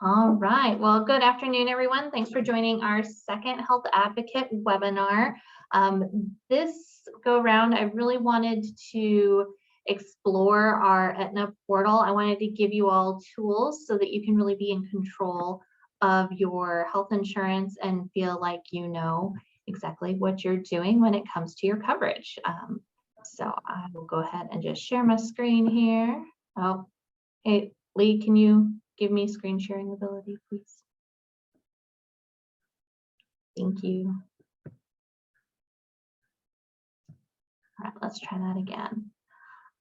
All right. Well, good afternoon, everyone. Thanks for joining our second Health Advocate webinar. This go round, I really wanted to explore our Aetna portal. I wanted to give you all tools so that you can really be in control of your health insurance and feel like you know exactly what you're doing when it comes to your coverage. So I will go ahead and just share my screen here. Oh, hey, Lee, can you give me screen sharing ability, please? Thank you. All right, let's try that again.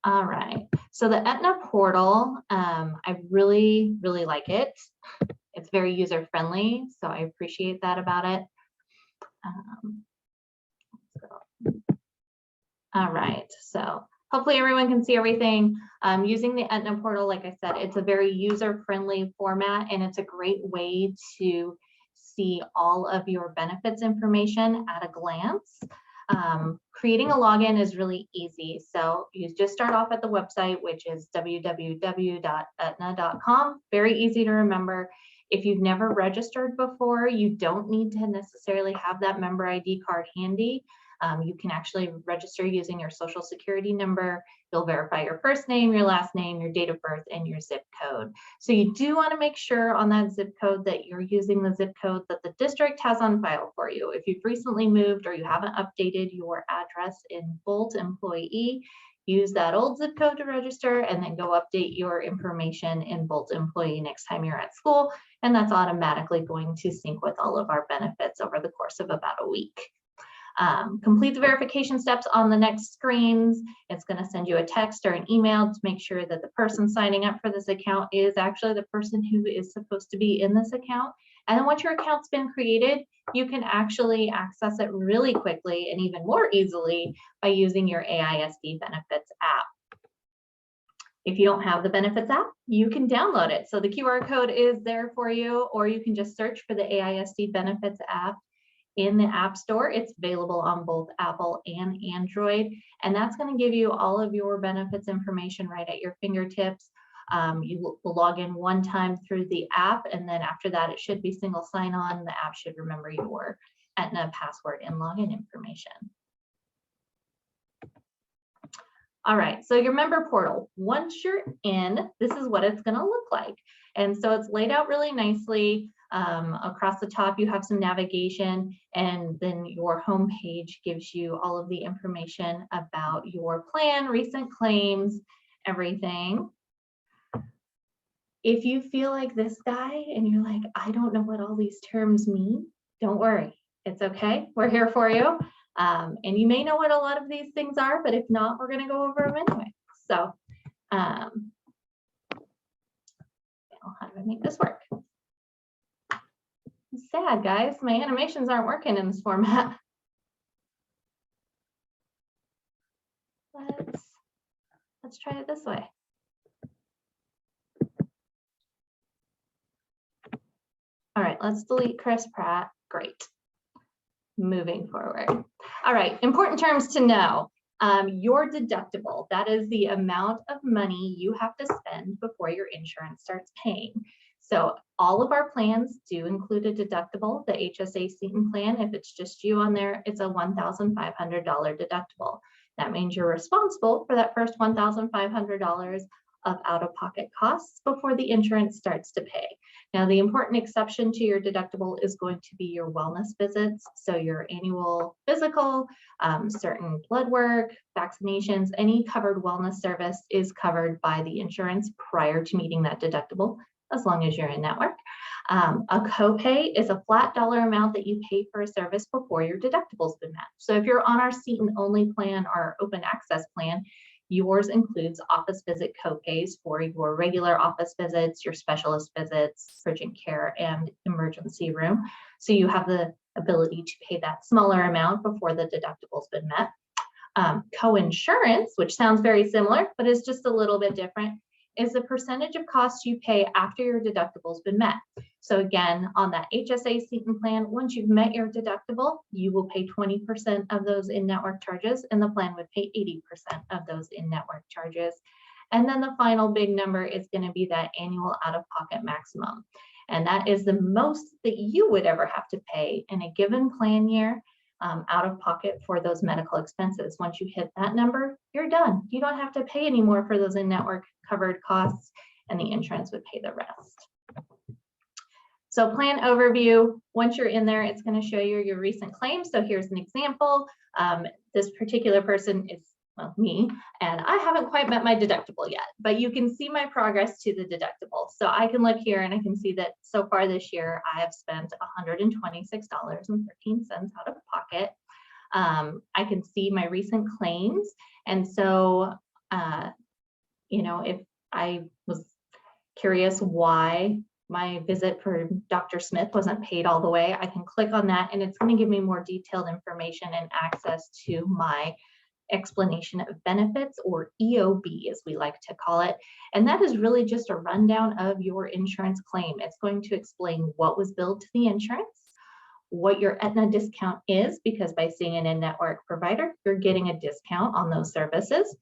All right, so the Aetna portal, I really like it. It's very user-friendly, so I appreciate that about it. All right, so hopefully everyone can see everything. Using the Aetna portal, like I said, it's a very user-friendly format, and it's a great way to see all of your benefits information at a glance. Creating a login is really easy. So you just start off at the website, which is www.aetna.com. Very easy to remember. If you've never registered before, you don't need to necessarily have that member ID card handy. You can actually register using your social security number. You'll verify your first name, your last name, your date of birth, and your zip code. So you do want to make sure on that zip code that you're using the zip code that the district has on file for you. If you've recently moved or you haven't updated your address in Bolt Employee, use that old zip code to register and then go update your information in Bolt Employee next time you're at school. And that's automatically going to sync with all of our benefits over the course of about a week. Complete the verification steps on the next screens. It's going to send you a text or an email to make sure that the person signing up for this account is actually the person who is supposed to be in this account. And then once your account's been created, you can actually access it really quickly and even more easily by using your AISD benefits app. If you don't have the benefits app, you can download it. So the QR code is there for you, or you can just search for the AISD benefits app in the App Store. It's available on both Apple and Android, and that's going to give you all of your benefits information right at your fingertips. You will log in one time through the app, and then after that, it should be single sign-on. The app should remember your Aetna password and login information. All right, so your member portal, once you're in, this is what it's going to look like. And so it's laid out really nicely. Across the top, you have some navigation, and then your home page gives you all of the information about your plan, recent claims, everything. If you feel like this guy and you're like, I don't know what all these terms mean, don't worry. It's okay. We're here for you. And you may know what a lot of these things are, but if not, we're going to go over them anyway. So how do I make this work? It's sad, guys. My animations aren't working in this format. Let's try it this way. All right, let's delete Chris Pratt. Great. Moving forward. All right, important terms to know. Your deductible, that is the amount of money you have to spend before your insurance starts paying. So all of our plans do include a deductible. The HSA Seton plan, if it's just you on there, it's a $1,500 deductible. That means you're responsible for that first $1,500 of out-of-pocket costs before the insurance starts to pay. Now, the important exception to your deductible is going to be your wellness visits. So your annual physical, certain blood work, vaccinations, any covered wellness service is covered by the insurance prior to meeting that deductible, as long as you're in network. A copay is a flat dollar amount that you pay for a service before your deductible's been met. So if you're on our Seton only plan or open access plan, yours includes office visit copays for your regular office visits, your specialist visits, urgent care, and emergency room. So you have the ability to pay that smaller amount before the deductible's been met. Co-insurance, which sounds very similar, but is just a little bit different, is the percentage of costs you pay after your deductible's been met. So again, on that HSA Seton plan, once you've met your deductible, you will pay 20% of those in-network charges, and the plan would pay 80% of those in-network charges. And then the final big number is going to be that annual out-of-pocket maximum. And that is the most that you would ever have to pay in a given plan year out of pocket for those medical expenses. Once you hit that number, you're done. You don't have to pay anymore for those in-network covered costs, and the insurance would pay the rest. So plan overview, once you're in there, it's going to show you your recent claims. So here's an example. This particular person is, well, me, and I haven't quite met my deductible yet, but you can see my progress to the deductible. So I can look here and I can see that so far this year, I have spent $126.13 out of pocket. I can see my recent claims. And so, you know, if I was curious why my visit for Dr. Smith wasn't paid all the way, I can click on that and it's going to give me more detailed information and access to my explanation of benefits, or EOB as we like to call it. And that is really just a rundown of your insurance claim. It's going to explain what was billed to the insurance, what your Aetna discount is, because by seeing an in-network provider, you're getting a discount on those services,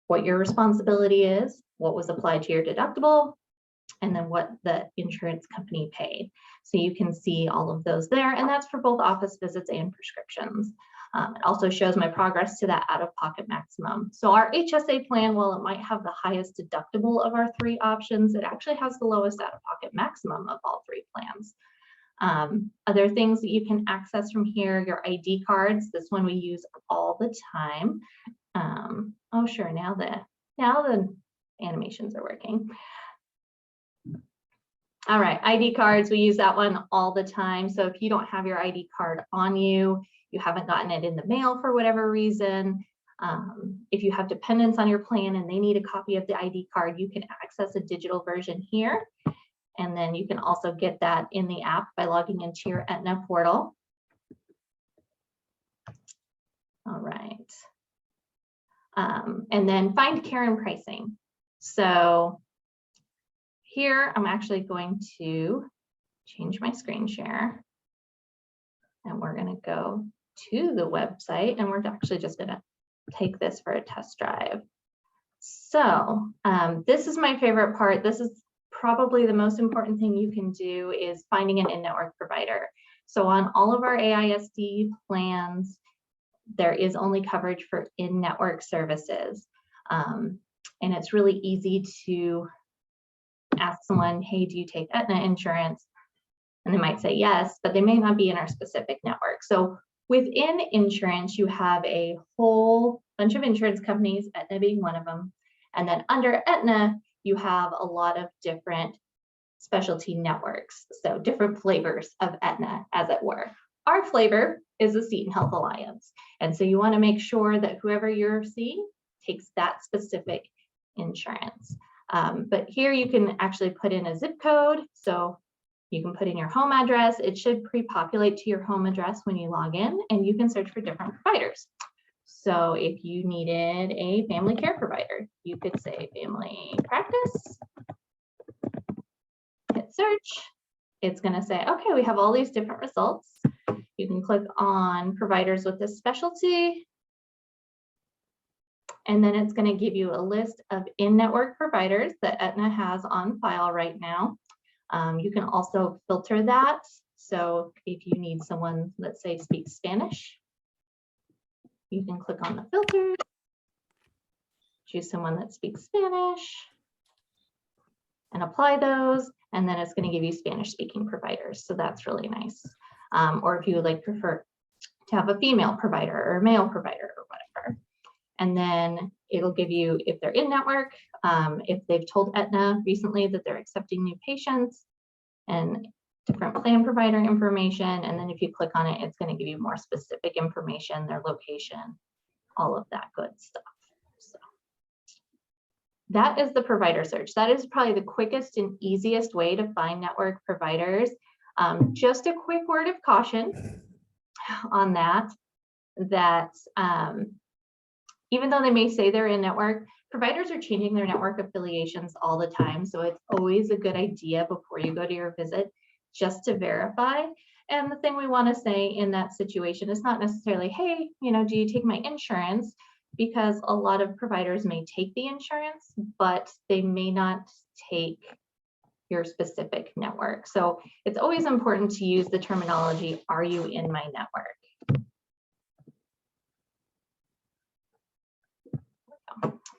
what your responsibility is, what was applied to your deductible, and then what the insurance company paid. So you can see all of those there, and that's for both office visits and prescriptions. It also shows my progress to that out-of-pocket maximum. So our HSA plan, while it might have the highest deductible of our three options, it actually has the lowest out-of-pocket maximum of all three plans. Other things that you can access from here, your ID cards. This one we use all the time. Oh, sure, now the animations are working. All right, ID cards, we use that one all the time. So if you don't have your ID card on you, you haven't gotten it in the mail for whatever reason, if you have dependents on your plan and they need a copy of the ID card, you can access a digital version here. And then you can also get that in the app by logging into your Aetna Portal. All right. And then find care and pricing. So here, I'm actually going to change my screen share. And we're going to go to the website, and we're actually just going to take this for a test drive. So this is my favorite part. This is probably the most important thing you can do, is finding an in-network provider. So on all of our AISD plans, there is only coverage for in-network services. And it's really easy to ask someone, hey, do you take Aetna insurance? And they might say yes, but they may not be in our specific network. So within insurance, you have a whole bunch of insurance companies, Aetna being one of them. And then under Aetna, you have a lot of different specialty networks. So different flavors of Aetna, as it were. Our flavor is the Seton Health Alliance. And so you want to make sure that whoever you're seeing takes that specific insurance. But here you can actually put in a zip code. So you can put in your home address. It should pre-populate to your home address when you log in, and you can search for different providers. So if you needed a family care provider, you could say family practice, hit search. It's going to say, okay, we have all these different results. You can click on providers with this specialty. And then it's going to give you a list of in-network providers that Aetna has on file right now. You can also filter that. So if you need someone, let's say, speaks Spanish, you can click on the filter, choose someone that speaks Spanish, and apply those. And then it's going to give you Spanish-speaking providers. So that's really nice. Or if you would prefer to have a female provider or a male provider or whatever. And then it'll give you, if they're in network, if they've told Aetna recently that they're accepting new patients, and different plan provider information. And then if you click on it, it's going to give you more specific information, their location, all of that good stuff. So that is the provider search. That is probably the quickest and easiest way to find network providers. Just a quick word of caution on that, even though they may say they're in network, providers are changing their network affiliations all the time. So it's always a good idea before you go to your visit just to verify. And the thing we want to say in that situation is not necessarily, hey, do you take my insurance? Because a lot of providers may take the insurance, but they may not take your specific network. So it's always important to use the terminology, are you in my network?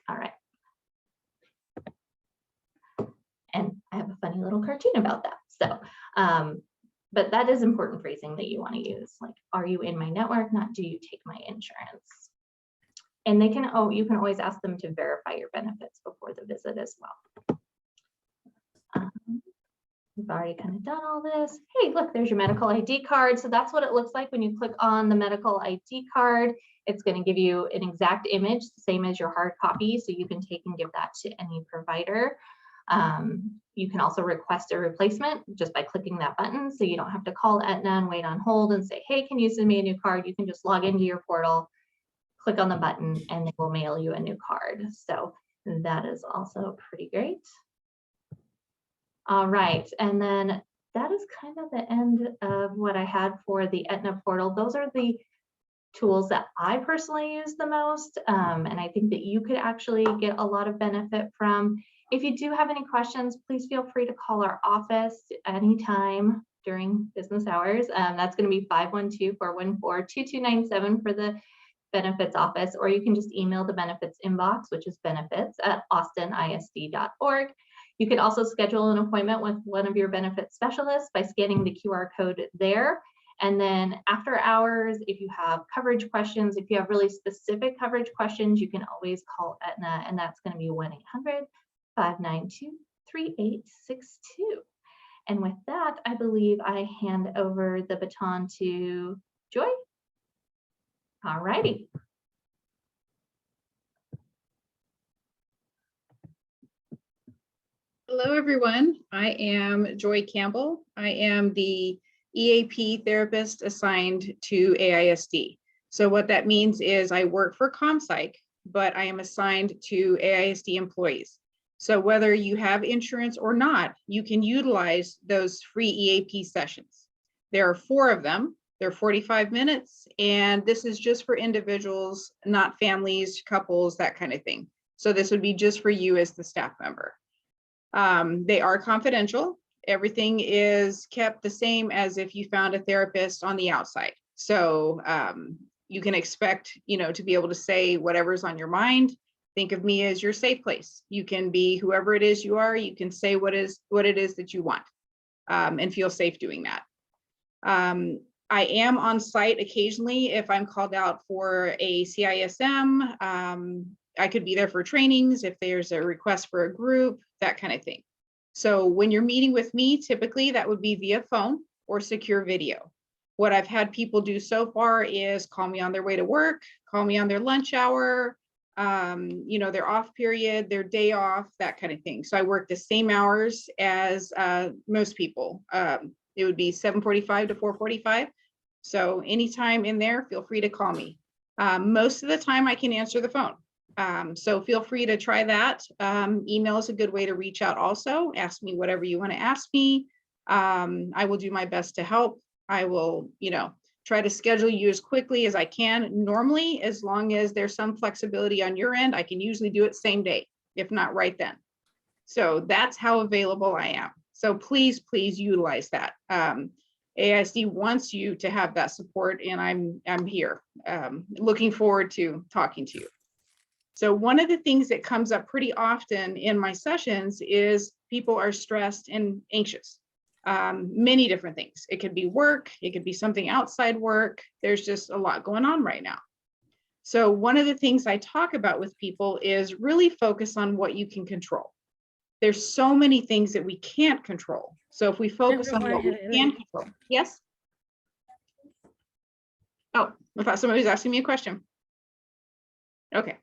All right. And I have a funny little cartoon about that. So, but that is important phrasing that you want to use. Like, are you in my network? Not, do you take my insurance? And they can, you can always ask them to verify your benefits before the visit as well. We've already kind of done all this. Hey, look, there's your medical ID card. So that's what it looks like when you click on the medical ID card. It's going to give you an exact image, the same as your hard copy. So you can take and give that to any provider. You can also request a replacement just by clicking that button. So you don't have to call Aetna and wait on hold and say, hey, can you send me a new card? You can just log into your portal, click on the button, and they will mail you a new card. So that is also pretty great. All right, and then that is kind of the end of what I had for the Aetna portal. Those are the tools that I personally use the most, and I think that you could actually get a lot of benefit from. If you do have any questions, please feel free to call our office anytime during business hours. That's going to be 512-414-2297 for the benefits office, or you can just email the benefits inbox, which is benefits@austinisd.org. You can also schedule an appointment with one of your benefits specialists by scanning the QR code there. And then after hours, if you have coverage questions, if you have really specific coverage questions, you can always call Aetna, and that's going to be 1-800-592-3862. And with that, I believe I hand over the baton to Joy. All righty. Hello, everyone. I am Joy Campbell. I am the EAP Therapist assigned to AISD. So what that means is I work for ComPsych, but I am assigned to AISD employees. So whether you have insurance or not, you can utilize those free EAP sessions. There are 4 of them. They're 45 minutes, and this is just for individuals, not families, couples, that kind of thing. So this would be just for you as the staff member. They are confidential. Everything is kept the same as if you found a therapist on the outside. So you can expect, to be able to say whatever's on your mind. Think of me as your safe place. You can be whoever it is you are. You can say what it is that you want, and feel safe doing that. I am on site occasionally if I'm called out for a CISM. I could be there for trainings if there's a request for a group, that kind of thing. So when you're meeting with me, typically that would be via phone or secure video. What I've had people do so far is call me on their way to work, call me on their lunch hour, their off period, their day off, that kind of thing. So I work the same hours as most people. It would be 7:45 to 4:45. So anytime in there, feel free to call me. Most of the time I can answer the phone. So feel free to try that. Email is a good way to reach out also. Ask me whatever you want to ask me. I will do my best to help. I will, try to schedule you as quickly as I can. Normally, as long as there's some flexibility on your end, I can usually do it same day, if not right then. So that's how available I am. So please utilize that. AISD wants you to have that support, and I'm here. Looking forward to talking to you. So one of the things that comes up pretty often in my sessions is people are stressed and anxious. Many different things. It could be work, it could be something outside work. There's just a lot going on right now. So one of the things I talk about with people is really focus on what you can control. There's so many things that we can't control. So if we focus on what we can control. Yes? Oh, I thought somebody was asking me a question. Okay.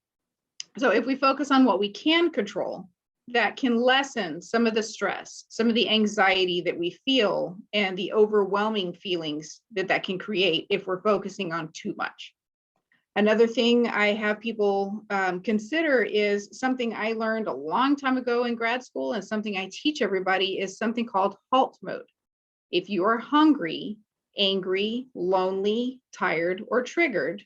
So if we focus on what we can control, that can lessen some of the stress, some of the anxiety that we feel, and the overwhelming feelings that can create if we're focusing on too much. Another thing I have people consider is something I learned a long time ago in grad school, and something I teach everybody is something called halt mode. If you are hungry, angry, lonely, tired, or triggered,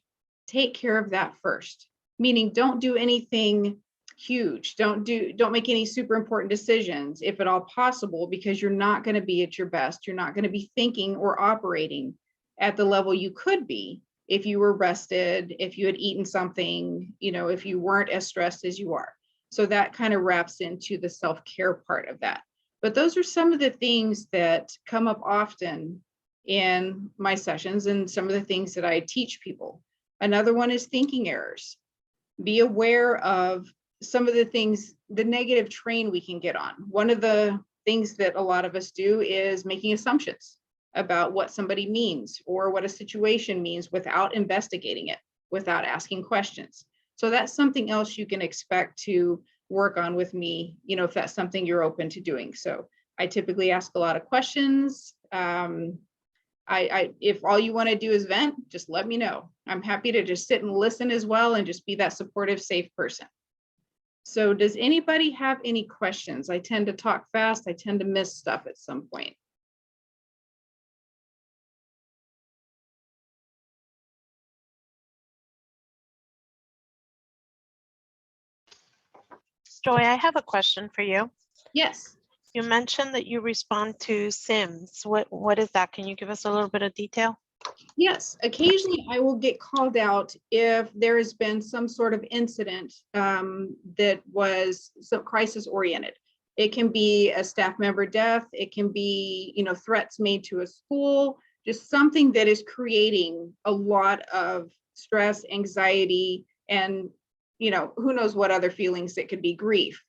take care of that first. Meaning don't do anything huge. Don't make any super important decisions if at all possible, because you're not going to be at your best. You're not going to be thinking or operating at the level you could be if you were rested, if you had eaten something, if you weren't as stressed as you are. So that kind of wraps into the self-care part of that. But those are some of the things that come up often in my sessions and some of the things that I teach people. Another one is thinking errors. Be aware of some of the things, the negative train we can get on. One of the things that a lot of us do is making assumptions about what somebody means or what a situation means without investigating it, without asking questions. So that's something else you can expect to work on with me, if that's something you're open to doing. So I typically ask a lot of questions. If all you want to do is vent, just let me know. I'm happy to just sit and listen as well and just be that supportive, safe person. So does anybody have any questions? I tend to talk fast. I tend to miss stuff at some point. Joy, I have a question for you. Yes. You mentioned that you respond to SIMs. What is that? Can you give us a little bit of detail? Yes, occasionally I will get called out if there has been some sort of incident that was some crisis oriented. It can be a staff member death. It can be, threats made to a school, just something that is creating a lot of stress, anxiety, and, who knows what other feelings. It could be grief,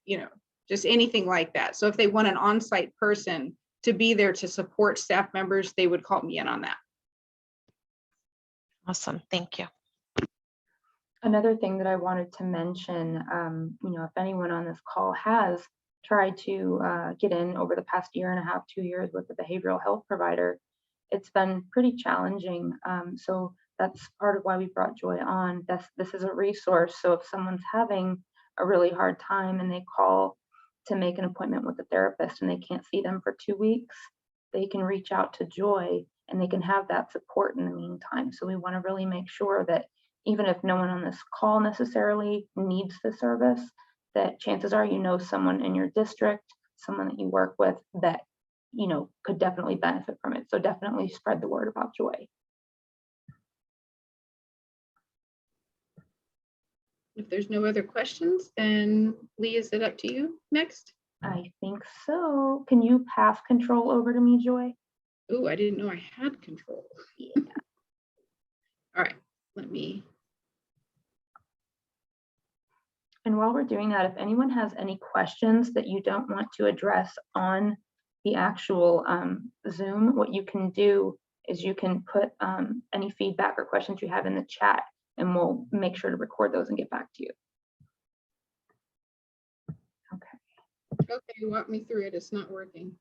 just anything like that. So if they want an on-site person to be there to support staff members, they would call me in on that. Awesome, thank you. Another thing that I wanted to mention, if anyone on this call has tried to get in over the past year and a half, 2 years with a behavioral health provider, it's been pretty challenging. So that's part of why we brought Joy on. This is a resource. So if someone's having a really hard time and they call to make an appointment with a therapist and they can't see them for 2 weeks, they can reach out to Joy and they can have that support in the meantime. So we want to really make sure that even if no one on this call necessarily needs the service, that chances are someone in your district, someone that you work with that could definitely benefit from it. So definitely spread the word about Joy. If there's no other questions, then Lee, is it up to you next? I think so. Can you pass control over to me, Joy? Oh, I didn't know I had control. Yeah. All right, let me. And while we're doing that, if anyone has any questions that you don't want to address on the actual Zoom, what you can do is you can put any feedback or questions you have in the chat, and we'll make sure to record those and get back to you. Okay, walk me through it. It's not working.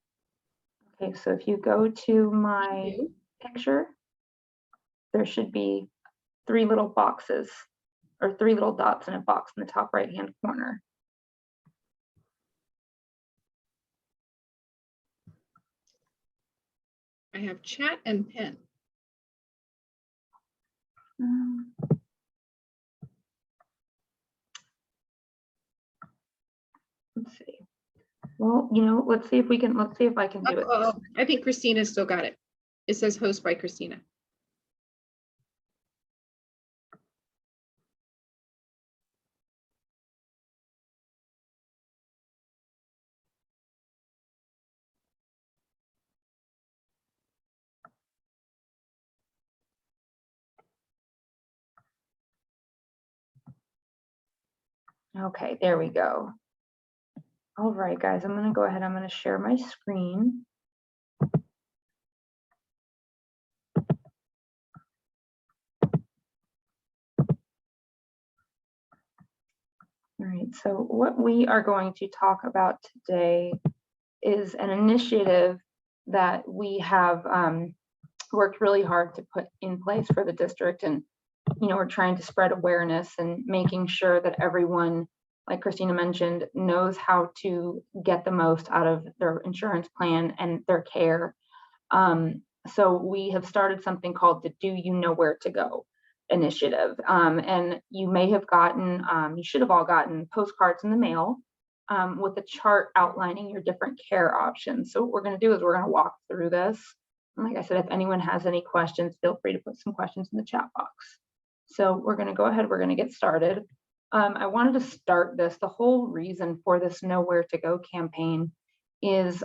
Okay, so if you go to my picture, there should be 3 little boxes or 3 little dots in a box in the top right-hand corner. I have chat and pen. Let's see. Well, let's see if I can do it. Oh, I think Christina still got it. It says host by Christina. Okay, there we go. All right, guys, I'm going to go ahead. I'm going to share my screen. All right, so what we are going to talk about today is an initiative that we have worked really hard to put in place for the district. And, we're trying to spread awareness and making sure that everyone, like Christina mentioned, knows how to get the most out of their insurance plan and their care. So we have started something called the Do You Know Where to Go? initiative. And you may have gotten, you should have all gotten postcards in the mail with a chart outlining your different care options. So what we're going to do is we're going to walk through this. And like I said, if anyone has any questions, feel free to put some questions in the chat box. So we're going to go ahead, we're going to get started. I wanted to start this. The whole reason for this Nowhere to Go campaign is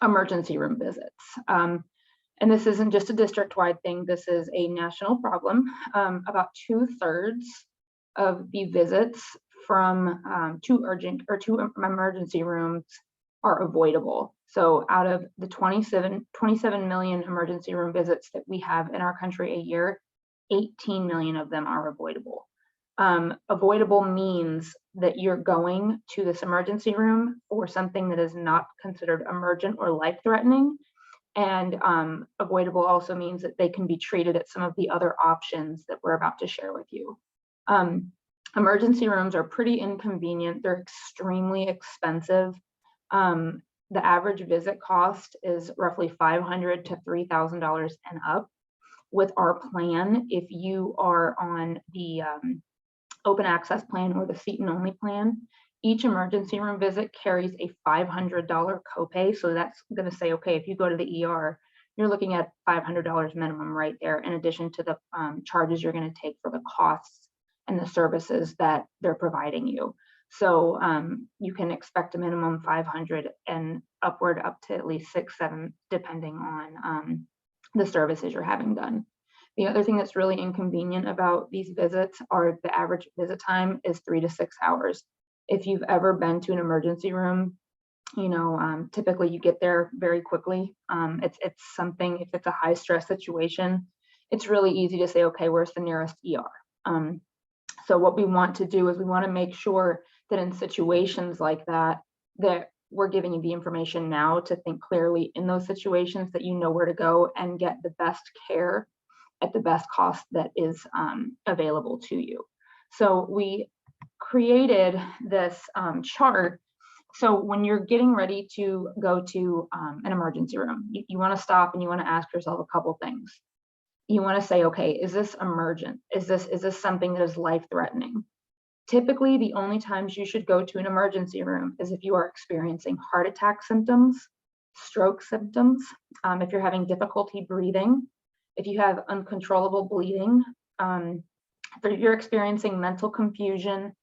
emergency room visits. And this isn't just a district-wide thing, this is a national problem. About 2/3 of the visits from two emergency rooms are avoidable. So out of the 27 million emergency room visits that we have in our country a year, 18 million of them are avoidable. Avoidable means that you're going to this emergency room for something that is not considered emergent or life-threatening. And avoidable also means that they can be treated at some of the other options that we're about to share with you. Emergency rooms are pretty inconvenient. They're extremely expensive. The average visit cost is roughly $500 to $3,000 and up. With our plan, if you are on the open access plan or the seat and only plan, each emergency room visit carries a $500 copay. So that's going to say, okay, if you go to the ER, you're looking at $500 minimum right there, in addition to the charges you're going to take for the costs and the services that they're providing you. So you can expect a minimum 500 and upward up to at least 6, 7, depending on the services you're having done. The other thing that's really inconvenient about these visits are the average visit time is 3 to 6 hours. If you've ever been to an emergency room, you know, typically you get there very quickly. It's something, if it's a high stress situation, it's really easy to say, okay, where's the nearest ER? So what we want to do is we want to make sure that in situations like that, that we're giving you the information now to think clearly in those situations, that you know where to go and get the best care at the best cost that is available to you. So we created this chart. So when you're getting ready to go to an emergency room, you want to stop and you want to ask yourself a couple things. You want to say, okay, is this emergent? Is this something that is life-threatening? Typically, the only times you should go to an emergency room is if you are experiencing heart attack symptoms, stroke symptoms, if you're having difficulty breathing, if you have uncontrollable bleeding, if you're experiencing mental confusion,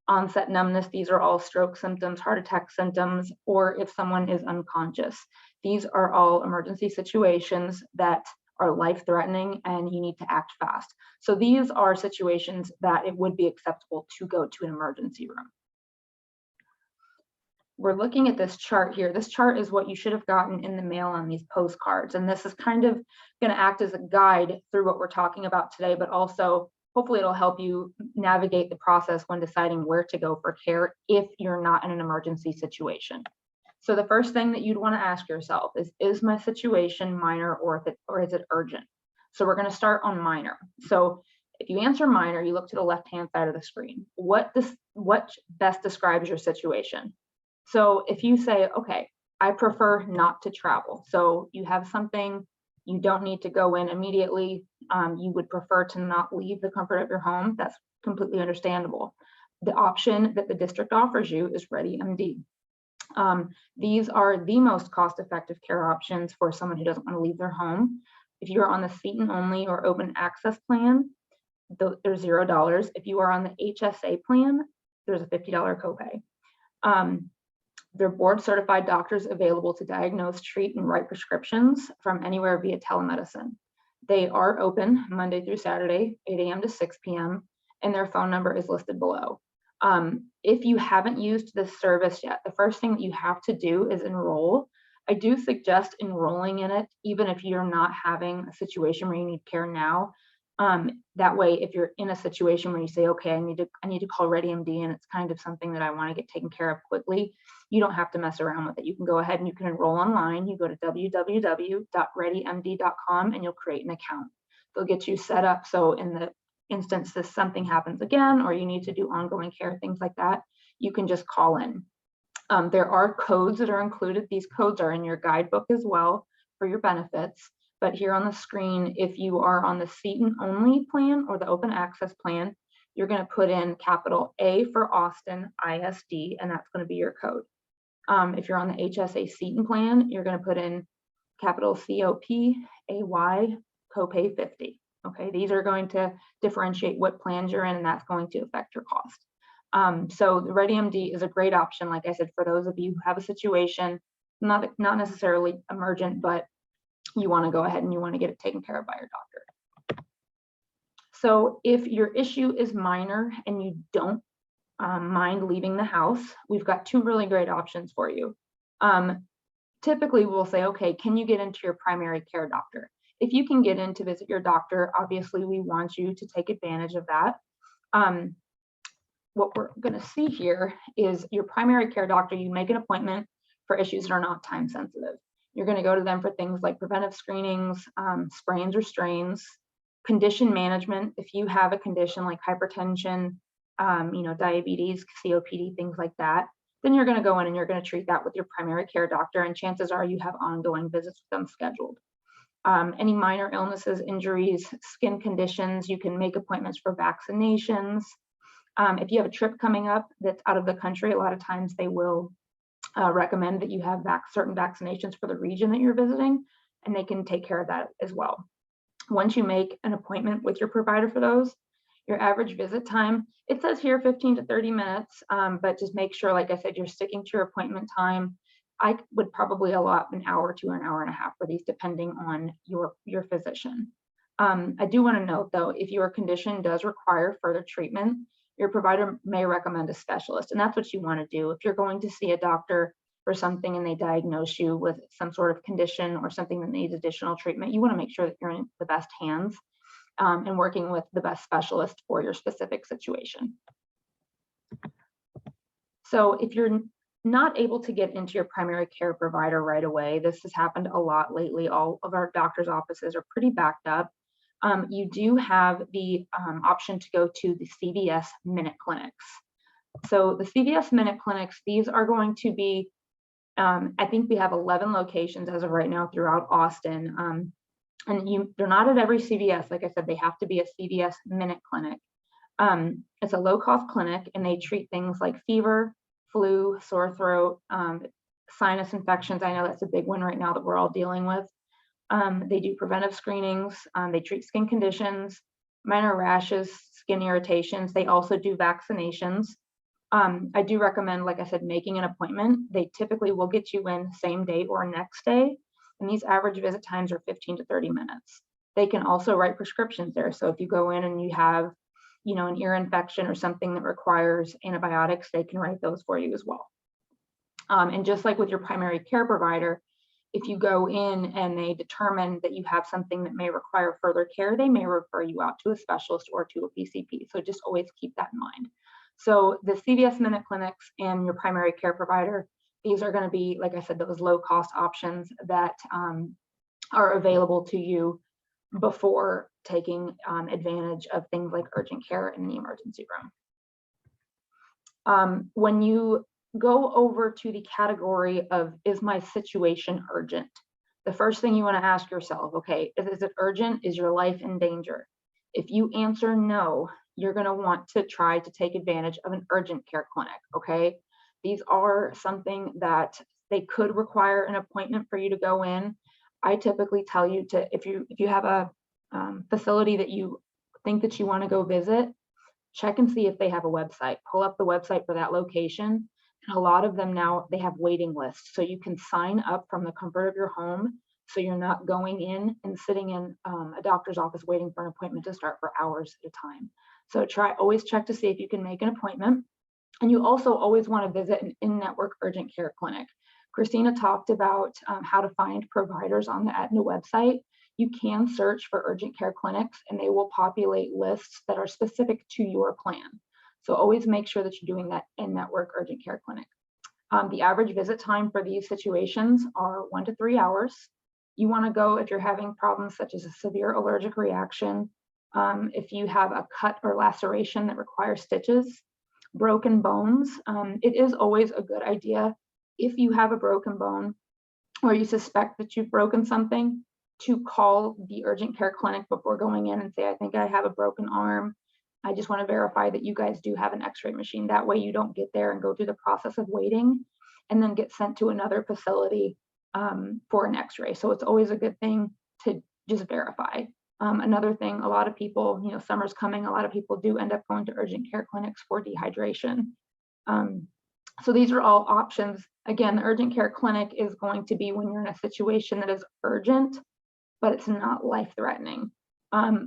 onset numbness, these are all stroke symptoms, heart attack symptoms, or if someone is unconscious. These are all emergency situations that are life-threatening and you need to act fast. So these are situations that it would be acceptable to go to an emergency room. We're looking at this chart here. This chart is what you should have gotten in the mail on these postcards. And this is kind of going to act as a guide through what we're talking about today, but also hopefully it'll help you navigate the process when deciding where to go for care if you're not in an emergency situation. So the first thing that you'd want to ask yourself is my situation minor or is it urgent? So we're going to start on minor. So if you answer minor, you look to the left-hand side of the screen. What best describes your situation? So if you say, okay, I prefer not to travel. So you have something, you don't need to go in immediately. You would prefer to not leave the comfort of your home. That's completely understandable. The option that the district offers you is ReadyMD. These are the most cost-effective care options for someone who doesn't want to leave their home. If you're on the seat and only or open access plan, there's $0. If you are on the HSA plan, there's a $50 copay. They're board certified doctors available to diagnose, treat, and write prescriptions from anywhere via telemedicine. They are open Monday through Saturday, 8 a.m. to 6 p.m., and their phone number is listed below. If you haven't used this service yet, the first thing that you have to do is enroll. I do suggest enrolling in it, even if you're not having a situation where you need care now. That way, if you're in a situation where you say, okay, I need to call ReadyMD and it's kind of something that I want to get taken care of quickly, you don't have to mess around with it. You can go ahead and you can enroll online. You go to www.readymd.com and you'll create an account. They'll get you set up. So in the instance that something happens again, or you need to do ongoing care, things like that, you can just call in. There are codes that are included. These codes are in your guidebook as well for your benefits. but here on the screen, if you are on the seat-in only plan or the open access plan, you're going to put in capital A for Austin, ISD, and that's going to be your code. If you're on the HSA seat-in plan, you're going to put in capital COP, AY, copay 50. Okay, these are going to differentiate what plans you're in, and that's going to affect your cost. So the ReadyMD is a great option, like I said, for those of you who have a situation, not necessarily emergent, but you want to go ahead and you want to get it taken care of by your doctor. So if your issue is minor and you don't mind leaving the house, we've got two really great options for you. Typically, we'll say, okay, can you get into your primary care doctor? If you can get in to visit your doctor, obviously we want you to take advantage of that. What we're going to see here is your primary care doctor. You make an appointment for issues that are not time sensitive. You're going to go to them for things like preventive screenings, sprains or strains, condition management. If you have a condition like hypertension, diabetes, COPD, things like that, then you're going to go in and you're going to treat that with your primary care doctor, and chances are you have ongoing visits with them scheduled. Any minor illnesses, injuries, skin conditions, you can make appointments for vaccinations. If you have a trip coming up that's out of the country, a lot of times they will recommend that you have certain vaccinations for the region that you're visiting, and they can take care of that as well. Once you make an appointment with your provider for those, your average visit time, it says here 15 to 30 minutes, but just make sure, like I said, you're sticking to your appointment time. I would probably allot an hour to an hour and a half for these, depending on your physician. I do want to note, though, if your condition does require further treatment, your provider may recommend a specialist, and that's what you want to do. If you're going to see a doctor for something and they diagnose you with some sort of condition or something that needs additional treatment, you want to make sure that you're in the best hands and working with the best specialist for your specific situation. So if you're not able to get into your primary care provider right away, this has happened a lot lately. All of our doctors' offices are pretty backed up. You do have the option to go to the CVS Minute Clinics. So the CVS Minute Clinics, these are going to be, I think we have 11 locations as of right now throughout Austin. And they're not at every CVS. Like I said, they have to be a CVS Minute Clinic. It's a low-cost clinic, and they treat things like fever, flu, sore throat, sinus infections. I know that's a big one right now that we're all dealing with. They do preventive screenings. They treat skin conditions, minor rashes, skin irritations. They also do vaccinations. I do recommend, like I said, making an appointment. They typically will get you in same day or next day. And these average visit times are 15 to 30 minutes. They can also write prescriptions there. So if you go in and you have, an ear infection or something that requires antibiotics, they can write those for you as well. And just like with your primary care provider, if you go in and they determine that you have something that may require further care, they may refer you out to a specialist or to a PCP. So just always keep that in mind. So the CVS Minute Clinics and your primary care provider, these are going to be, like I said, those low-cost options that are available to you before taking advantage of things like urgent care in the emergency room. When you go over to the category of, is my situation urgent? The first thing you want to ask yourself, okay, is it urgent? Is your life in danger? If you answer no, you're going to want to try to take advantage of an urgent care clinic, okay? These are something that they could require an appointment for you to go in. I typically tell you to, if you have a facility that you think that you want to go visit, check and see if they have a website. Pull up the website for that location. And a lot of them now, they have waiting lists. So you can sign up from the comfort of your home. So you're not going in and sitting in a doctor's office waiting for an appointment to start for hours at a time. So always check to see if you can make an appointment. And you also always want to visit an in-network urgent care clinic. Christina talked about how to find providers on the Aetna website. You can search for urgent care clinics and they will populate lists that are specific to your plan. So always make sure that you're doing that in-network urgent care clinic. The average visit time for these situations are 1 to 3 hours. You want to go if you're having problems such as a severe allergic reaction, if you have a cut or laceration that requires stitches, broken bones. It is always a good idea, if you have a broken bone or you suspect that you've broken something, to call the urgent care clinic before going in and say, I think I have a broken arm. I just want to verify that you guys do have an x-ray machine. That way you don't get there and go through the process of waiting and then get sent to another facility for an x-ray. So it's always a good thing to just verify. Another thing, a lot of people, you know, summer's coming, a lot of people do end up going to urgent care clinics for dehydration. So these are all options. Again, the urgent care clinic is going to be when you're in a situation that is urgent, but it's not life-threatening.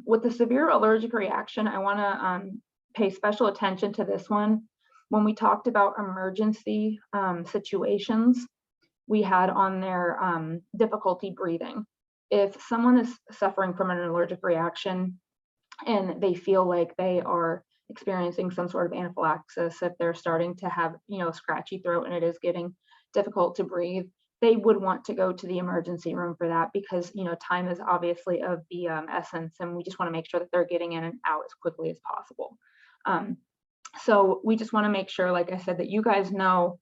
With the severe allergic reaction, I want to pay special attention to this one. When we talked about emergency situations, we had on there difficulty breathing. If someone is suffering from an allergic reaction and they feel like they are experiencing some sort of anaphylaxis, if they're starting to have, you know, scratchy throat and it is getting difficult to breathe, they would want to go to the emergency room for that because, you know, time is obviously of the essence, and we just want to make sure that they're getting in and out as quickly as possible. So we just want to make sure, like I said, that you guys know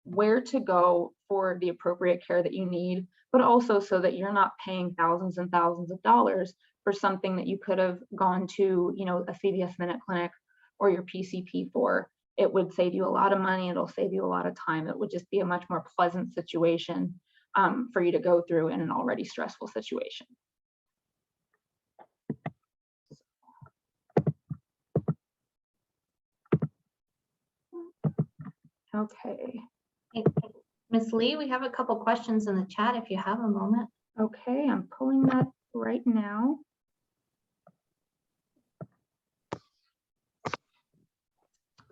where to go for the appropriate care that you need, but also so that you're not paying thousands and thousands of dollars for something that you could have gone to, you know, a CVS Minute Clinic or your PCP for. It would save you a lot of money. It'll save you a lot of time. It would just be a much more pleasant situation for you to go through in an already stressful situation. Okay. Ms. Lee, we have a couple questions in the chat if you have a moment. Okay, I'm pulling that right now.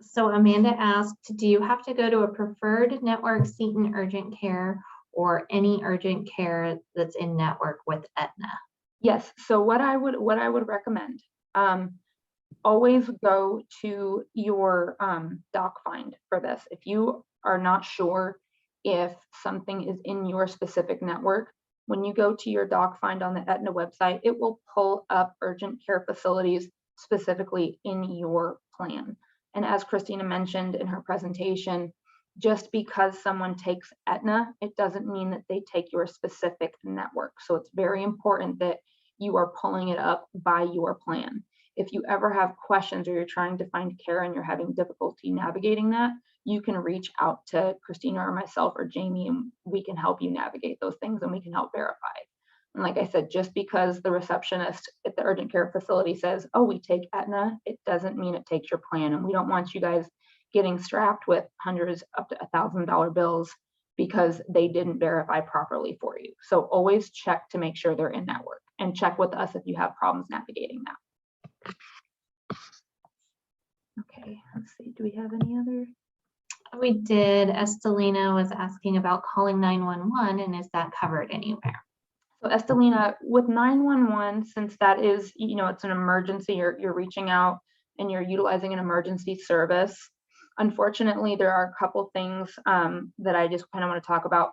So Amanda asked, do you have to go to a preferred network Seton urgent care or any urgent care that's in network with Aetna? Yes, so what I would recommend, always go to your doc find for this. If you are not sure if something is in your specific network, when you go to your doc find on the Aetna website, it will pull up urgent care facilities specifically in your plan. And as Christina mentioned in her presentation, just because someone takes Aetna, it doesn't mean that they take your specific network. So it's very important that you are pulling it up by your plan. If you ever have questions or you're trying to find care and you're having difficulty navigating that, you can reach out to Christina or myself or Jamie, and we can help you navigate those things and we can help verify. And like I said, just because the receptionist at the urgent care facility says, oh, we take Aetna, it doesn't mean it takes your plan. And we don't want you guys getting strapped with hundreds up to $1,000 bills because they didn't verify properly for you. So always check to make sure they're in network, and check with us if you have problems navigating that. Okay, let's see, do we have any other? We did. Estelina was asking about calling 911, and is that covered anywhere? So Estelina, with 911, since that is, you know, it's an emergency, you're reaching out and you're utilizing an emergency service. Unfortunately, there are a couple things that I just kind of want to talk about.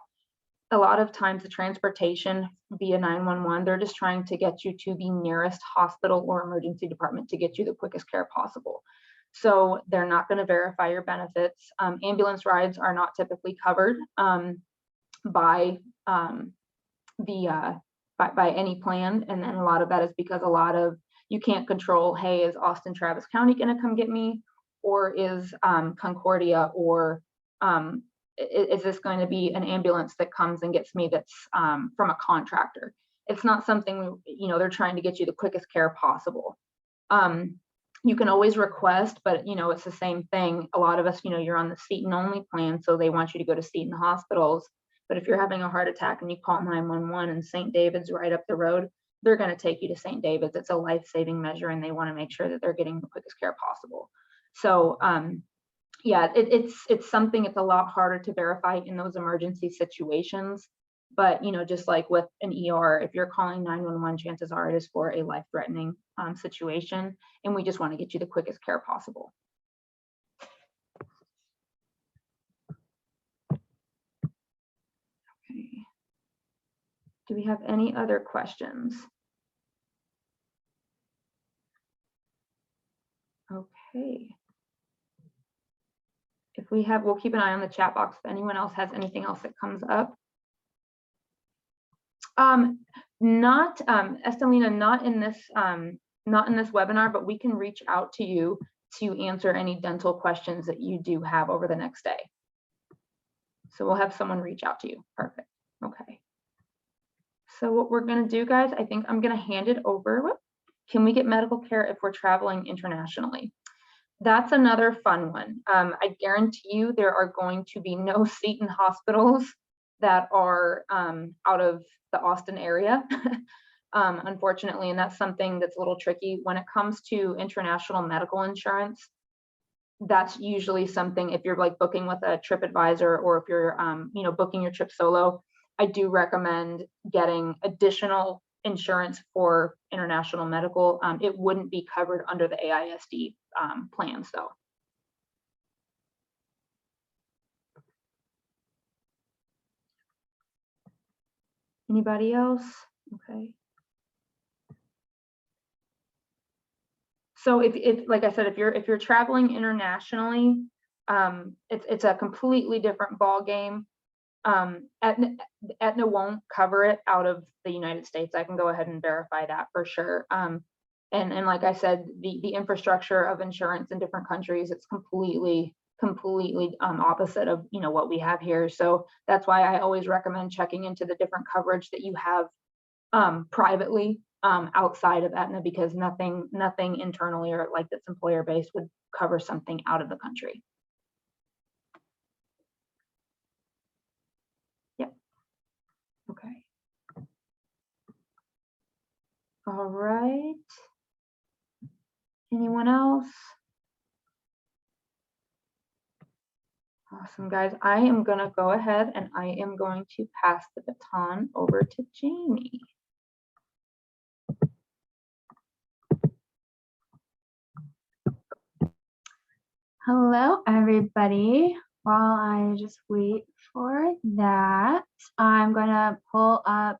A lot of times the transportation via 911, they're just trying to get you to the nearest hospital or emergency department to get you the quickest care possible. So they're not going to verify your benefits. Ambulance rides are not typically covered by any plan, and then a lot of that is because a lot of you can't control, hey, is Austin Travis County going to come get me, or is Concordia, or is this going to be an ambulance that comes and gets me that's from a contractor? It's not something, you know, they're trying to get you the quickest care possible. You can always request, but you know, it's the same thing. A lot of us, you know, you're on the Seton only plan, so they want you to go to Seton hospitals. But if you're having a heart attack and you call 911 and St. David's right up the road, they're going to take you to St. David's. It's a life-saving measure, and they want to make sure that they're getting the quickest care possible. So yeah, it's something, it's a lot harder to verify in those emergency situations. But, you know, just like with an ER, if you're calling 911, chances are it is for a life-threatening situation, and we just want to get you the quickest care possible. Okay. Do we have any other questions? Okay. If we have, we'll keep an eye on the chat box if anyone else has anything else that comes up. Not, Estelina, not in this webinar, but we can reach out to you to answer any dental questions that you do have over the next day. So we'll have someone reach out to you. Perfect. Okay. So what we're going to do, guys, I think I'm going to hand it over. Can we get medical care if we're traveling internationally? That's another fun one. I guarantee you there are going to be no Seton hospitals that are out of the Austin area, unfortunately, and that's something that's a little tricky when it comes to international medical insurance. That's usually something, if you're like booking with a TripAdvisor, or if you're booking your trip solo, I do recommend getting additional insurance for international medical. It wouldn't be covered under the AISD plans though. Anybody else? Okay. So if like I said, if you're traveling internationally, it's a completely different ball game. Aetna won't cover it out of the United States. I can go ahead and verify that for sure. And like I said, the infrastructure of insurance in different countries, it's completely opposite of what we have here. So that's why I always recommend checking into the different coverage that you have privately outside of Aetna, because nothing internally or like that's employer based would cover something out of the country. Yep. Okay. All right. Anyone else? Awesome, guys. I am going to go ahead and I am going to pass the baton over to Jamie. Hello, everybody. While I just wait for that, I'm going to pull up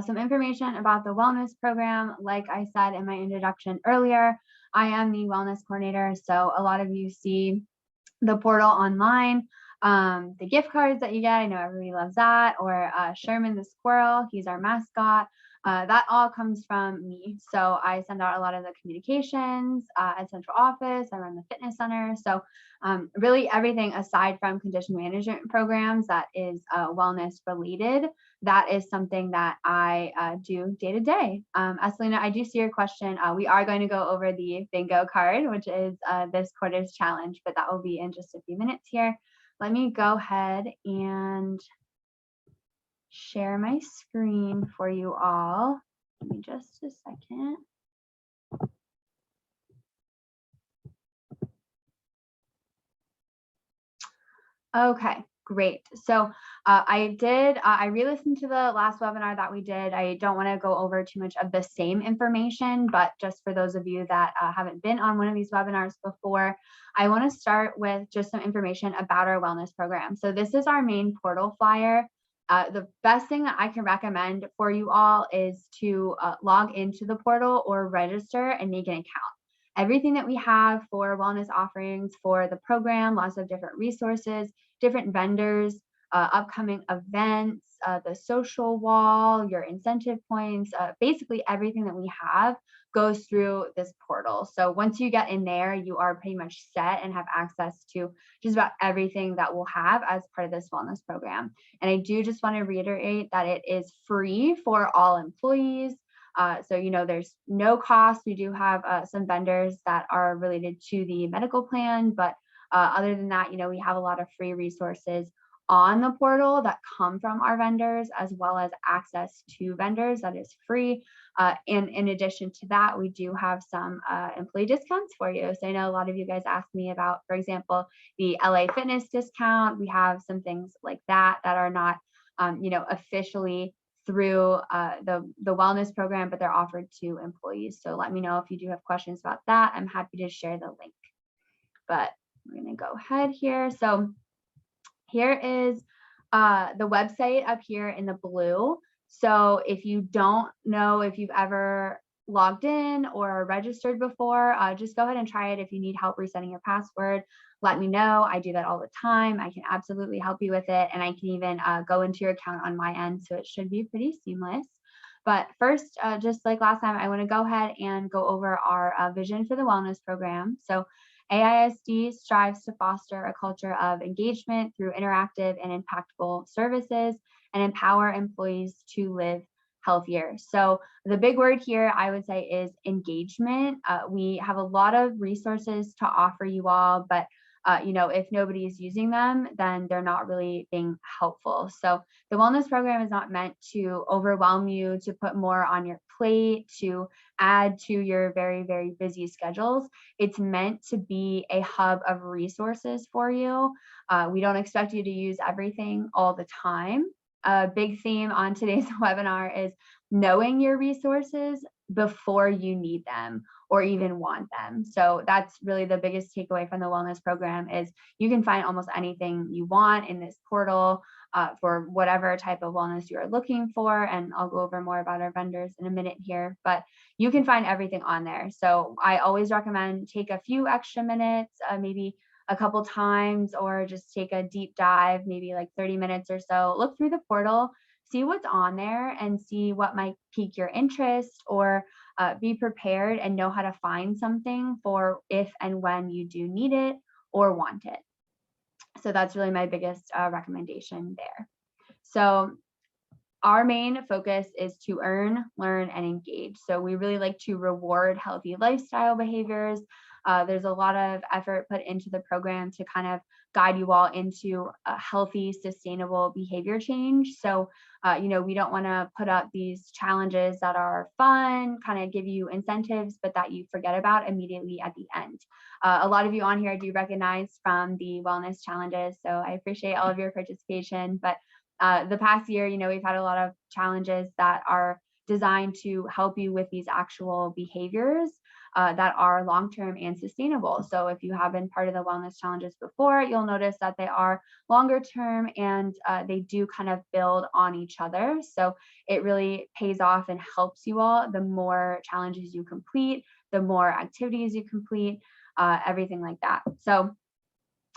some information about the wellness program. Like I said in my introduction earlier, I am the wellness coordinator. So a lot of you see the portal online, the gift cards that you get. I know everybody loves that. Or Sherman the squirrel, he's our mascot. That all comes from me. So I send out a lot of the communications at central office. I run the fitness center. So really everything aside from condition management programs that is wellness related, that is something that I do day to day. Estelina, I do see your question. We are going to go over the bingo card, which is this quarter's challenge, but that will be in just a few minutes here. Let me go ahead and share my screen for you all. Give me just a second. Okay, great. So I re-listened to the last webinar that we did. I don't want to go over too much of the same information, but just for those of you that haven't been on one of these webinars before, I want to start with just some information about our wellness program. So this is our main portal flyer. The best thing that I can recommend for you all is to log into the portal or register and make an account. Everything that we have for wellness offerings for the program, lots of different resources, different vendors, upcoming events, the social wall, your incentive points, basically everything that we have goes through this portal. So once you get in there, you are pretty much set and have access to just about everything that we'll have as part of this wellness program. And I do just want to reiterate that it is free for all employees. So, there's no cost. We do have some vendors that are related to the medical plan, but other than that, we have a lot of free resources on the portal that come from our vendors, as well as access to vendors that is free. And in addition to that, we do have some employee discounts for you. So I know a lot of you guys asked me about, for example, the LA Fitness discount. We have some things like that are not, officially through the wellness program, but they're offered to employees. So let me know if you do have questions about that. I'm happy to share the link. But we're going to go ahead here. So here is the website up here in the blue. So if you don't know if you've ever logged in or registered before, just go ahead and try it. If you need help resetting your password, let me know. I do that all the time. I can absolutely help you with it. And I can even go into your account on my end. So it should be pretty seamless. But first, just like last time, I want to go ahead and go over our vision for the wellness program. So AISD strives to foster a culture of engagement through interactive and impactful services and empower employees to live healthier. So the big word here, I would say, is engagement. We have a lot of resources to offer you all, but if nobody is using them, then they're not really being helpful. So the wellness program is not meant to overwhelm you, to put more on your plate, to add to your very, very busy schedules. It's meant to be a hub of resources for you. We don't expect you to use everything all the time. A big theme on today's webinar is knowing your resources before you need them or even want them. So that's really the biggest takeaway from the wellness program is you can find almost anything you want in this portal for whatever type of wellness you are looking for. And I'll go over more about our vendors in a minute here, but you can find everything on there. So I always recommend take a few extra minutes, maybe a couple times, or just take a deep dive, maybe like 30 minutes or so, look through the portal, see what's on there and see what might pique your interest, or be prepared and know how to find something for if and when you do need it or want it. So that's really my biggest recommendation there. So our main focus is to earn, learn, and engage. So we really like to reward healthy lifestyle behaviors. There's a lot of effort put into the program to kind of guide you all into a healthy, sustainable behavior change. So, we don't want to put up these challenges that are fun, kind of give you incentives, but that you forget about immediately at the end. A lot of you on here do recognize from the wellness challenges. So I appreciate all of your participation, but the past year, we've had a lot of challenges that are designed to help you with these actual behaviors that are long-term and sustainable. So if you have been part of the wellness challenges before, you'll notice that they are longer term and they do kind of build on each other. So it really pays off and helps you all. The more challenges you complete, the more activities you complete, everything like that. So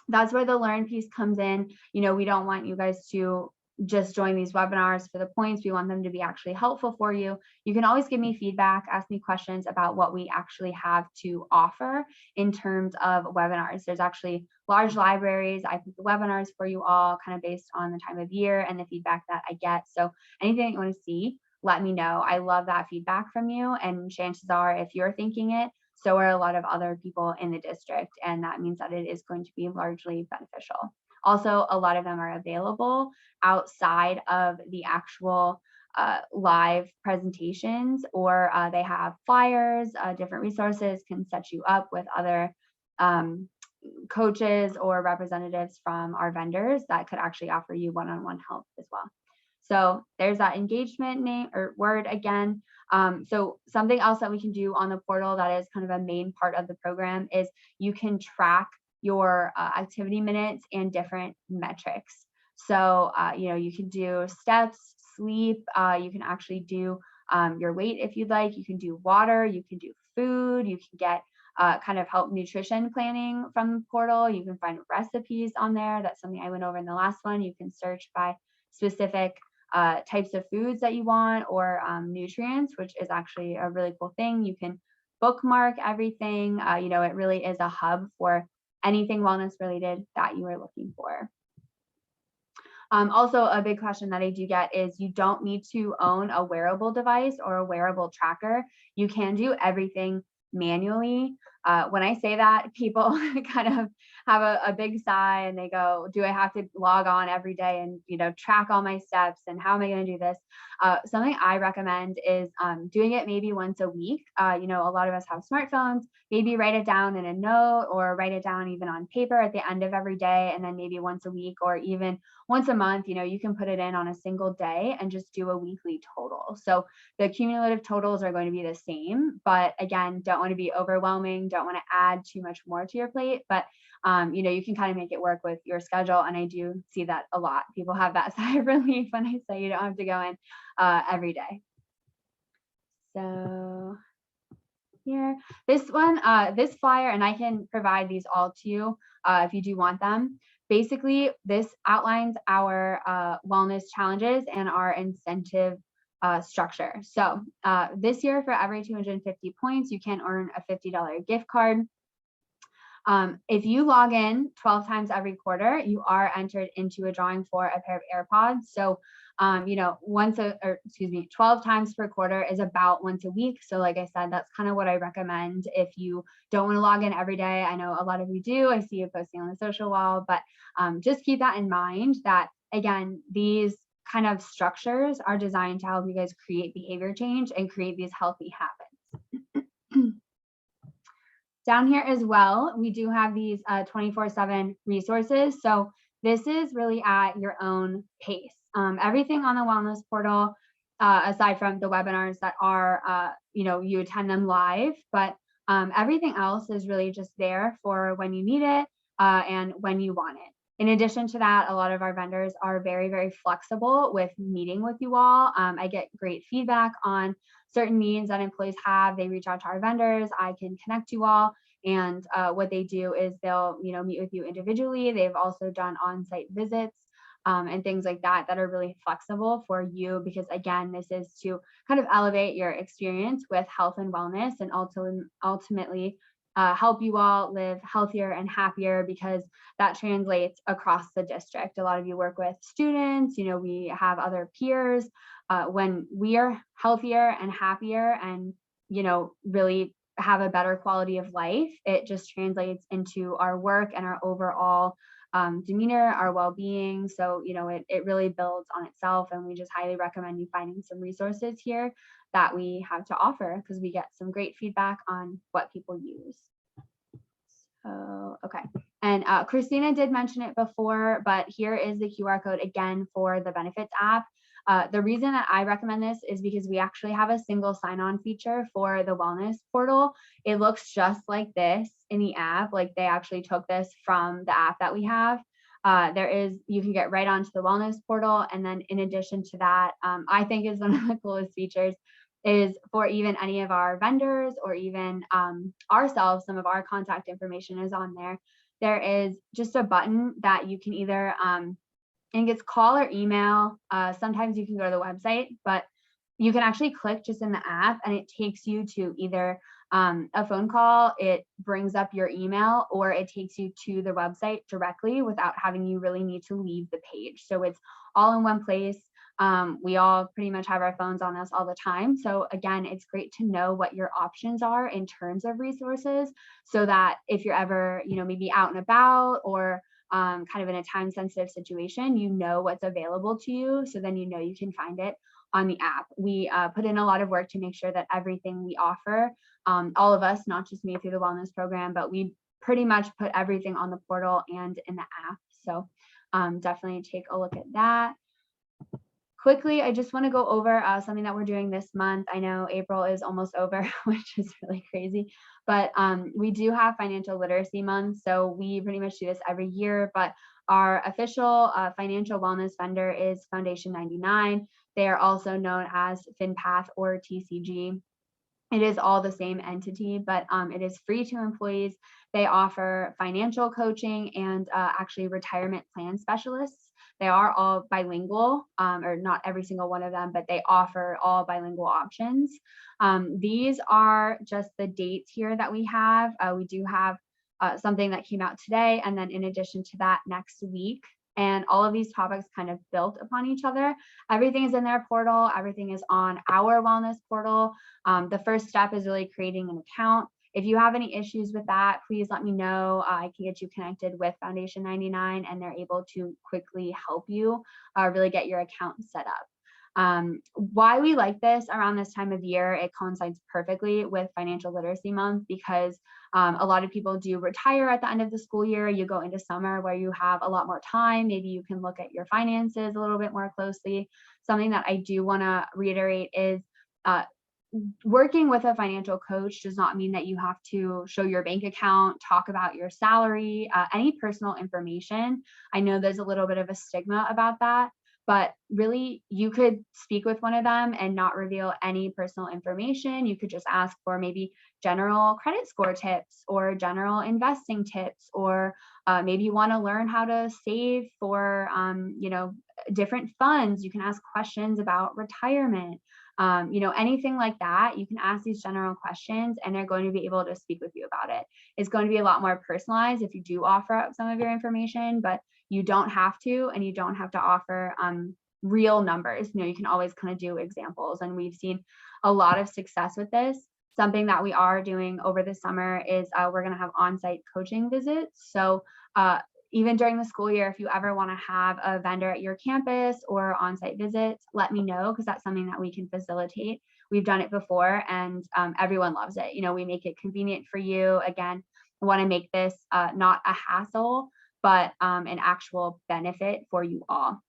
that's where the learn piece comes in. We don't want you guys to just join these webinars for the points. We want them to be actually helpful for you. You can always give me feedback, ask me questions about what we actually have to offer in terms of webinars. There's actually large libraries. I pick the webinars for you all kind of based on the time of year and the feedback that I get. So anything that you want to see, let me know. I love that feedback from you. And chances are, if you're thinking it, so are a lot of other people in the district. And that means that it is going to be largely beneficial. Also, a lot of them are available outside of the actual live presentations, or they have flyers, different resources can set you up with other coaches or representatives from our vendors that could actually offer you one-on-one help as well. So there's that engagement name or word again. So something else that we can do on the portal that is kind of a main part of the program is you can track your activity minutes and different metrics. So, you can do steps, sleep, you can actually do your weight if you'd like, you can do water, you can do food, you can get kind of help nutrition planning from the portal. You can find recipes on there. That's something I went over in the last one. You can search by specific types of foods that you want, or nutrients, which is actually a really cool thing. You can bookmark everything. It really is a hub for anything wellness related that you are looking for. Also, a big question that I do get is you don't need to own a wearable device or a wearable tracker. You can do everything manually. When I say that, people kind of have a big sigh and they go, do I have to log on every day and track all my steps, and how am I going to do this? Something I recommend is doing it maybe once a week. A lot of us have smartphones. Maybe write it down in a note, or write it down even on paper at the end of every day, and then maybe once a week or even once a month, you can put it in on a single day and just do a weekly total. So the cumulative totals are going to be the same, but again, don't want to be overwhelming, don't want to add too much more to your plate, but you can kind of make it work with your schedule. And I do see that a lot. People have that sigh of relief when I say you don't have to go in every day. So here, this one, this flyer, and I can provide these all to you if you do want them. Basically, this outlines our wellness challenges and our incentive structure. So this year, for every 250 points, you can earn a $50 gift card. If you log in 12 times every quarter, you are entered into a drawing for a pair of AirPods. So, 12 times per quarter is about once a week. So like I said, that's kind of what I recommend if you don't want to log in every day. I know a lot of you do. I see you posting on the social wall, but just keep that in mind that, again, these kind of structures are designed to help you guys create behavior change and create these healthy habits. Down here as well, we do have these 24/7 resources. So this is really at your own pace. Everything on the wellness portal, aside from the webinars that are, you attend them live, but everything else is really just there for when you need it and when you want it. In addition to that, a lot of our vendors are very, very flexible with meeting with you all. I get great feedback on certain needs that employees have. They reach out to our vendors. I can connect you all. And what they do is they'll, meet with you individually. They've also done on-site visits and things like that that are really flexible for you, because again, this is to kind of elevate your experience with health and wellness, and ultimately help you all live healthier and happier, because that translates across the district. A lot of you work with students, we have other peers. When we are healthier and happier and, really have a better quality of life, it just translates into our work and our overall demeanor, our well-being. So, it really builds on itself, and we just highly recommend you finding some resources here that we have to offer, because we get some great feedback on what people use. So, okay. And Christina did mention it before, but here is the QR code again for the benefits app. The reason that I recommend this is because we actually have a single sign-on feature for the wellness portal. It looks just like this in the app. Like, they actually took this from the app that we have. You can get right onto the wellness portal. And then in addition to that, I think is one of the coolest features is for even any of our vendors or even ourselves, some of our contact information is on there. There is just a button that you can either, I think it's call or email. Sometimes you can go to the website, but you can actually click just in the app and it takes you to either a phone call, it brings up your email, or it takes you to the website directly without having you really need to leave the page. So it's all in one place. We all pretty much have our phones on us all the time. So again, it's great to know what your options are in terms of resources, so that if you're ever, maybe out and about or kind of in a time sensitive situation, what's available to you. So then, you can find it on the app. We put in a lot of work to make sure that everything we offer, all of us, not just me through the wellness program, but we pretty much put everything on the portal and in the app. So definitely take a look at that. Quickly, I just want to go over something that we're doing this month. I know April is almost over, which is really crazy, but we do have Financial Literacy Month. So we pretty much do this every year, but our official financial wellness vendor is Foundation 99. They are also known as FinPath or TCG. It is all the same entity, but it is free to employees. They offer financial coaching and actually retirement plan specialists. They are all bilingual, or not every single one of them, but they offer all bilingual options. These are just the dates here that we have. We do have something that came out today, and then in addition to that, next week. And all of these topics kind of built upon each other. Everything is in their portal. Everything is on our wellness portal. The first step is really creating an account. If you have any issues with that, please let me know. I can get you connected with Foundation 99, and they're able to quickly help you really get your account set up. Why we like this around this time of year, it coincides perfectly with Financial Literacy Month, because a lot of people do retire at the end of the school year. You go into summer where you have a lot more time. Maybe you can look at your finances a little bit more closely. Something that I do want to reiterate is working with a financial coach does not mean that you have to show your bank account, talk about your salary, any personal information. I know there's a little bit of a stigma about that, but really you could speak with one of them and not reveal any personal information. You could just ask for maybe general credit score tips or general investing tips, or maybe you want to learn how to save for, different funds. You can ask questions about retirement. Anything like that, you can ask these general questions and they're going to be able to speak with you about it. It's going to be a lot more personalized if you do offer up some of your information, but you don't have to, and you don't have to offer real numbers. You can always kind of do examples, and we've seen a lot of success with this. Something that we are doing over the summer is we're going to have on-site coaching visits. So even during the school year, if you ever want to have a vendor at your campus or on-site visits, let me know, because that's something that we can facilitate. We've done it before, and everyone loves it. We make it convenient for you. Again, I want to make this not a hassle, but an actual benefit for you all.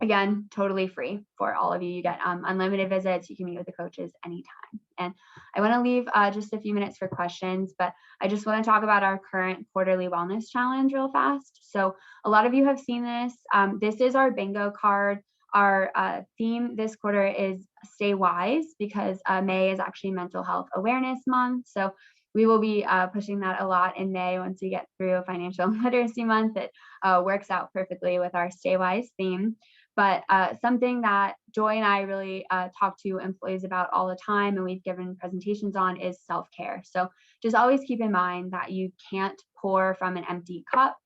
Again, totally free for all of you. You get unlimited visits. You can meet with the coaches anytime. And I want to leave just a few minutes for questions, but I just want to talk about our current quarterly wellness challenge real fast. So a lot of you have seen this. This is our bingo card. Our theme this quarter is Stay Wise, because May is actually Mental Health Awareness Month. So we will be pushing that a lot in May once we get through Financial Literacy Month. It works out perfectly with our Stay Wise theme. But something that Joy and I really talk to employees about all the time, and we've given presentations on, is self-care. So just always keep in mind that you can't pour from an empty cup.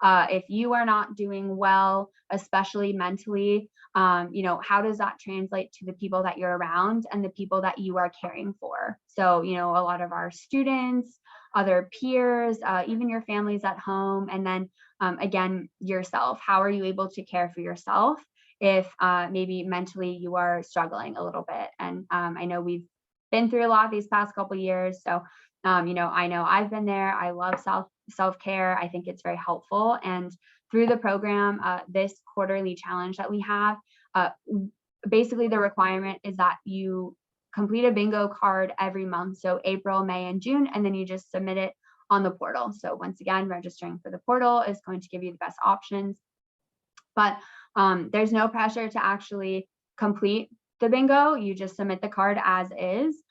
If you are not doing well, especially mentally, how does that translate to the people that you're around and the people that you are caring for? So, a lot of our students, other peers, even your families at home, and then again, yourself. How are you able to care for yourself if maybe mentally you are struggling a little bit? And I know we've been through a lot these past couple of years. So, I know I've been there. I love self-care. I think it's very helpful. And through the program, this quarterly challenge that we have, basically the requirement is that you complete a bingo card every month. So April, May, and June, and then you just submit it on the portal. So once again, registering for the portal is going to give you the best options. But there's no pressure to actually complete the bingo. You just submit the card as is.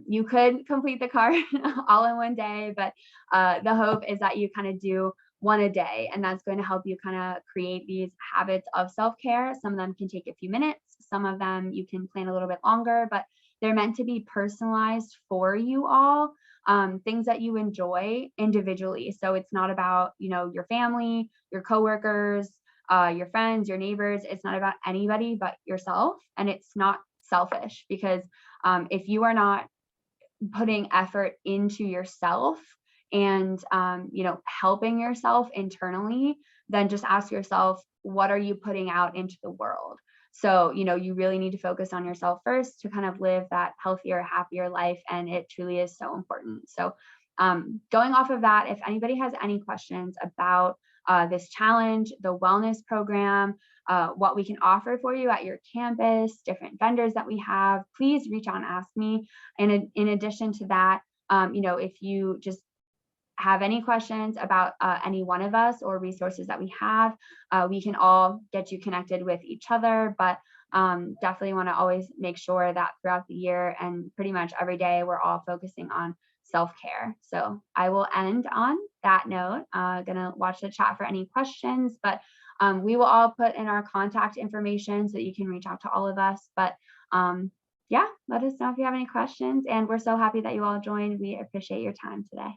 You could complete the card all in one day, but the hope is that you kind of do one a day, and that's going to help you kind of create these habits of self-care. Some of them can take a few minutes. Some of them you can plan a little bit longer, but they're meant to be personalized for you all, things that you enjoy individually. So it's not about, your family, your coworkers, your friends, your neighbors. It's not about anybody but yourself. And it's not selfish, because if you are not putting effort into yourself and helping yourself internally, then just ask yourself, what are you putting out into the world? So, you really need to focus on yourself first to kind of live that healthier, happier life. And it truly is so important. So going off of that, if anybody has any questions about this challenge, the wellness program, what we can offer for you at your campus, different vendors that we have, please reach out and ask me. And in addition to that, if you just have any questions about any one of us or resources that we have, we can all get you connected with each other. But definitely want to always make sure that throughout the year and pretty much every day, we're all focusing on self-care. So I will end on that note. Gonna watch the chat for any questions, but we will all put in our contact information so that you can reach out to all of us. But yeah, let us know if you have any questions, and we're so happy that you all joined. We appreciate your time today.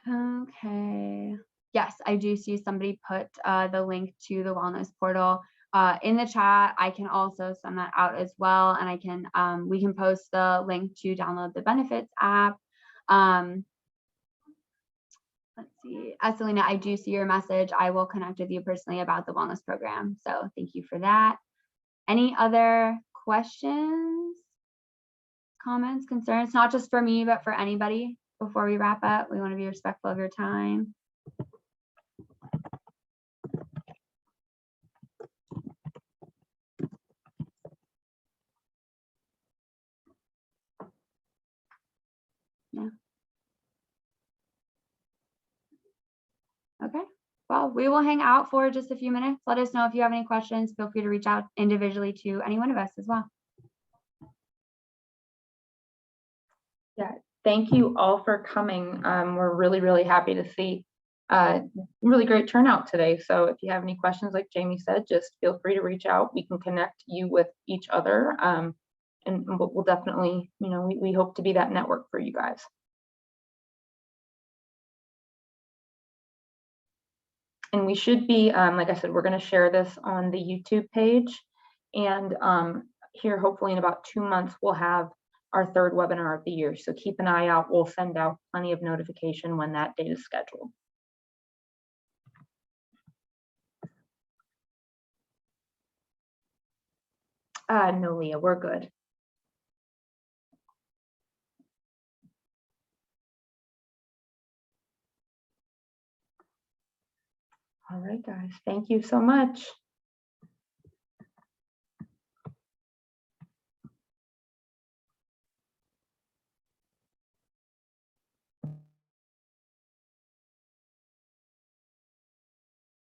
Okay. Yes, I do see somebody put the link to the wellness portal in the chat. I can also send that out as well, and I can we can post the link to download the benefits app. Let's see, Selena, I do see your message. I will connect with you personally about the wellness program. So thank you for that. Any other questions, comments, concerns? Not just for me, but for anybody before we wrap up. We want to be respectful of your time. Okay. Well, we will hang out for just a few minutes. Let us know if you have any questions. Feel free to reach out individually to any one of us as well. Thank you all for coming. We're really, really happy to see really great turnout today. So if you have any questions, like Jamie said, just feel free to reach out. We can connect you with each other. And we'll definitely, we hope to be that network for you guys. And we should be, like I said, we're going to share this on the YouTube page. And here, hopefully in about 2 months, we'll have our 3rd webinar of the year. So keep an eye out. We'll send out plenty of notification when that date is scheduled. No, Leah, we're good. All right, guys. Thank you so much.